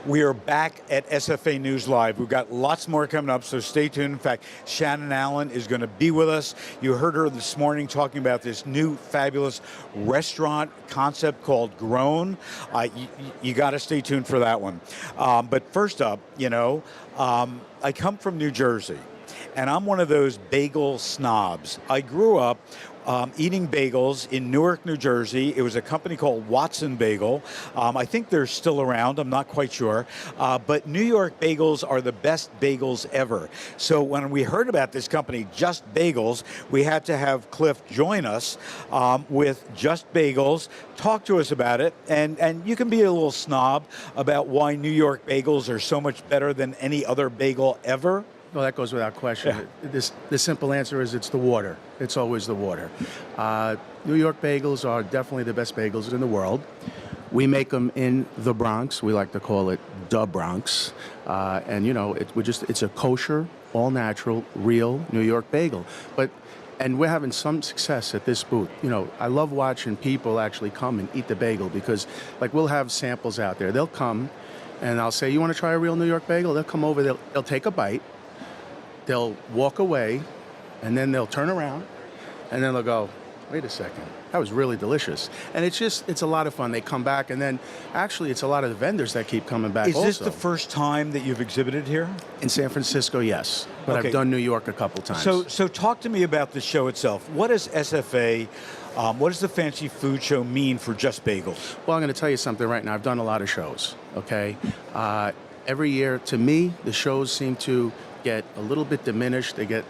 We are back at SFA News Live. We've got lots more coming up, so stay tuned. In fact, Shannon Allen is going to be with us. You heard her this morning talking about this new fabulous restaurant concept called Grown. You got to stay tuned for that one. But first up, I come from New Jersey, and I'm one of those bagel snobs. I grew up eating bagels in Newark, New Jersey. It was a company called Watson Bagel. I think they're still around. I'm not quite sure. But New York bagels are the best bagels ever. So when we heard about this company, Just Bagels, we had to have Cliff join us with Just Bagels, talk to us about it. And you can be a little snob about why New York bagels are so much better than any other bagel ever. Well, that goes without question. Yeah. The simple answer is it's the water. It's always the water. New York bagels are definitely the best bagels in the world. We make them in the Bronx. We like to call it the Bronx. And it's a kosher, all-natural, real New York bagel. And we're having some success at this booth. I love watching people actually come and eat the bagel because, we'll have samples out there. They'll come, and I'll say, "You want to try a real New York bagel?" They'll come over. They'll take a bite. They'll walk away, and then they'll turn around, and then they'll go, "Wait a second, that was really delicious." And it's a lot of fun. They come back, and then actually it's a lot of the vendors that keep coming back also. Is this the first time that you've exhibited here? In San Francisco, yes. But okay. I've done New York a couple times. So talk to me about the show itself. What is SFA? What does the Fancy Food Show mean for Just Bagels? Well, I'm going to tell you something right now. I've done a lot of shows, okay? Every year, to me, the shows seem to get a little bit diminished. They get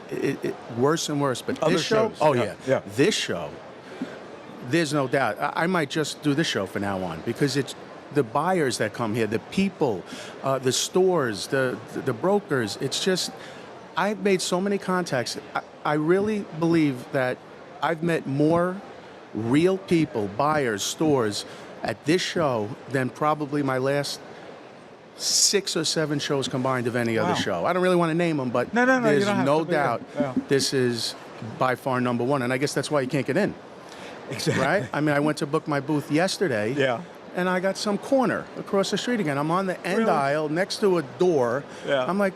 worse and worse. But other this show, shows. This show, there's no doubt. I might just do this show from now on because it's the buyers that come here, the people, the stores, the brokers. It's just, I've made so many contacts. I really believe that I've met more real people, buyers, stores at this show than probably my last 6 or 7 shows combined of any other show. I don't really want to name them, but there's no doubt this is by far number one. And I guess that's why you can't get in. Exactly. Right? I mean, I went to book my booth yesterday. Yeah. And I got some corner across the street again. I'm on the end aisle next to a door. Yeah. I'm like,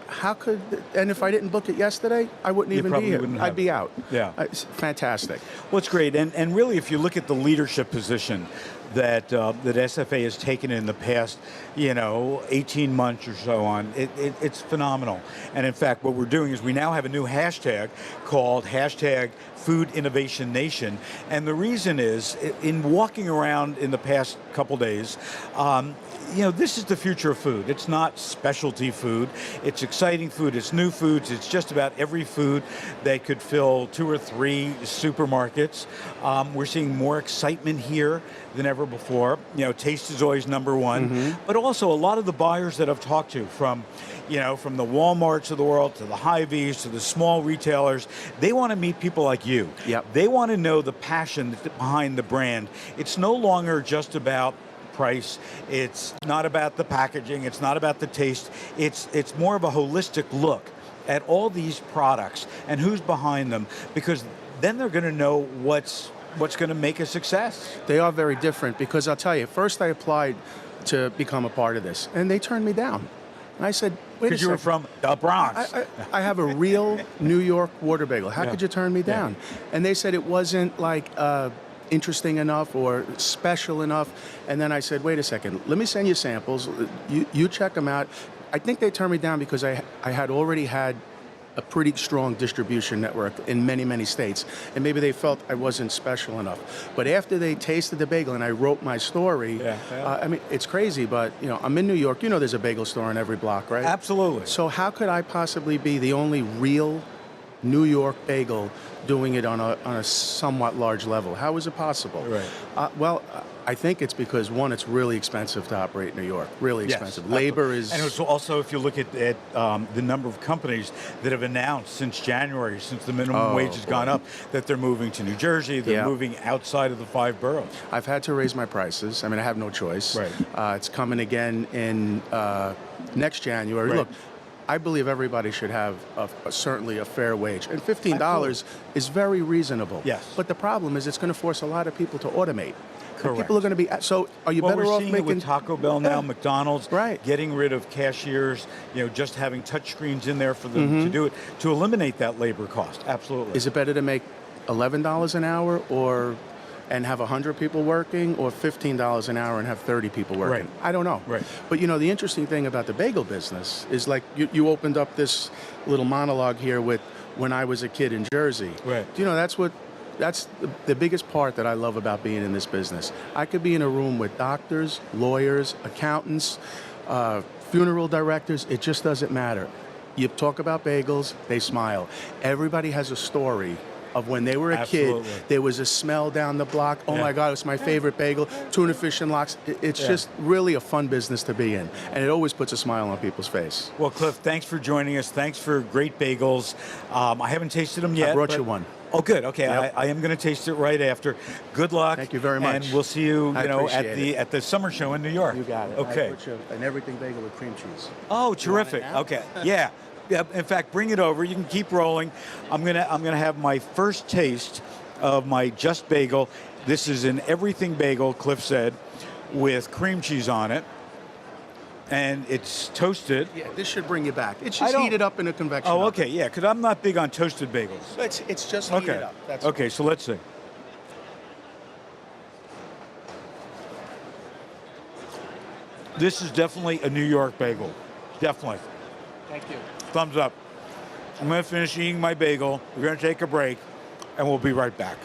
how could, and if I didn't book it yesterday, I wouldn't even be here. I'd be out. Yeah. It's fantastic. Well, it's great. And really, if you look at the leadership position that SFA has taken in the past, 18 months or so on, it's phenomenal. And in fact, what we're doing is we now have a new hashtag called #FoodInnovationNation. And the reason is, in walking around in the past couple days, this is the future of food. It's not specialty food. It's exciting food. It's new foods. It's just about every food that could fill 2 or 3 supermarkets. We're seeing more excitement here than ever before. Taste is always number one. Mm-hmm. But also a lot of the buyers that I've talked to from the Walmarts of the world to the Hy-Vees to the small retailers, they want to meet people like you. Yep. They want to know the passion behind the brand. It's no longer just about price. It's not about the packaging. It's not about the taste. It's more of a holistic look at all these products and who's behind them, because then they're going to know what's going to make a success. They are very different because I'll tell you, first I applied to become a part of this, and they turned me down. And I said, wait a second. Because you were from the Bronx. I have a real New York water bagel. How could you turn me down? And they said it wasn't interesting enough or special enough. And then I said, wait a second, let me send you samples. You check them out. I think they turned me down because I had already had a pretty strong distribution network in many, many states. And maybe they felt I wasn't special enough. But after they tasted the bagel and I wrote my story, I mean, it's crazy, but I'm in New York. There's a bagel store on every block, right? Absolutely. So how could I possibly be the only real New York bagel doing it on a somewhat large level? How is it possible? Right. Well, I think it's because, one, it's really expensive to operate in New York. Really expensive. Yes, labor is... And it's also, if you look at the number of companies that have announced since January, since the minimum wage has gone up, that they're moving to New Jersey, they're moving outside of the 5 boroughs. I've had to raise my prices. I mean, I have no choice. Right. It's coming again in next January. Right. Look, I believe everybody should have certainly a fair wage. And $15 is very reasonable. Yes. But the problem is it's going to force a lot of people to automate. And people are going to be, so are you Well, better we're off seeing it making... with Taco Bell now, Yeah. McDonald's, Right. getting rid of cashiers, just having touch screens in there for them to do it, to eliminate that labor cost. Absolutely. Is it better to make $11 an hour and have 100 people working, or $15 an hour and have 30 people working? Right. I don't know. Right. But the interesting thing about the bagel business is, like, you opened up this little monologue here with when I was a kid in Jersey. Right. That's the biggest part that I love about being in this business. I could be in a room with doctors, lawyers, accountants, funeral directors. It just doesn't matter. You talk about bagels, they smile. Everybody has a story of when they were a Absolutely. kid, there was a smell down the block. Oh Yeah. my God, it's my favorite bagel. Tuna fish and lox. It's just really a fun business to be in. And it always puts a smile on people's face. Well, Cliff, thanks for joining us. Thanks for great bagels. I haven't tasted them yet. I brought but- you one. Oh, good. Okay, Yep. I am going to taste it right after. Good luck. Thank you very much. And we'll see you, I appreciate at the summer show in New York. You got it. Okay. I put you an everything bagel with cream cheese. Oh, terrific. now? Okay. Yeah. Yeah. In fact, bring it over. You can keep rolling. I'm gonna have my first taste of my Just Bagel. This is an everything bagel, Cliff said, with cream cheese on it, and it's toasted. Yeah, this should bring you back. It's I just don't- heated up in a convection Oh, oven. okay. Yeah, because I'm not big on toasted bagels. It's just heated Okay. up. That's Okay. So let's see. This is definitely a New York bagel. Definitely. Thank you. Thumbs up. I'm going to finish eating my bagel. We're going to take a break, and we'll be right back.